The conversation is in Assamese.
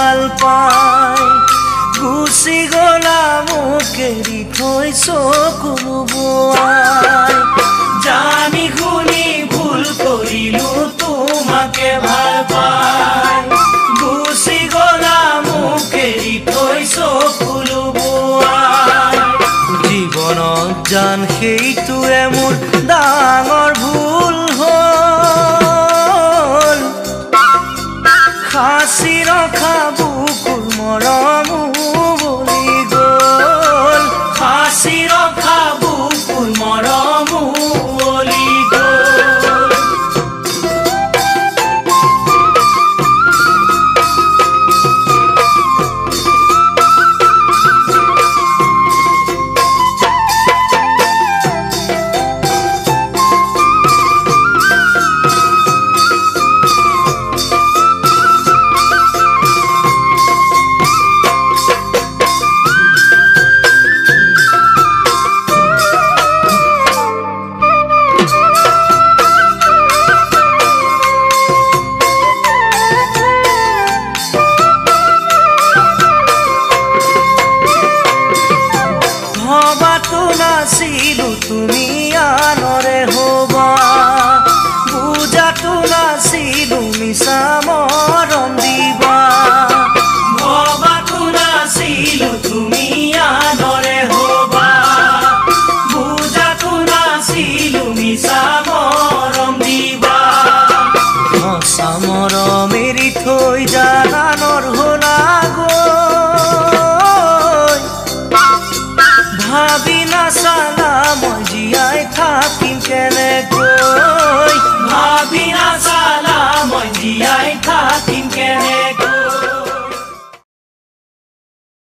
ভাল পাই গুচি গলা মোক এৰি থৈ চকুলো বোৱাই জানি শুনি ভুল কৰিলো তোমাকে ভাল পাই গুচি গলা মোক এৰি থৈ চকুলো বোৱাই জীৱনত জান সেইটোৱে মোৰ ডাঙৰ ভুল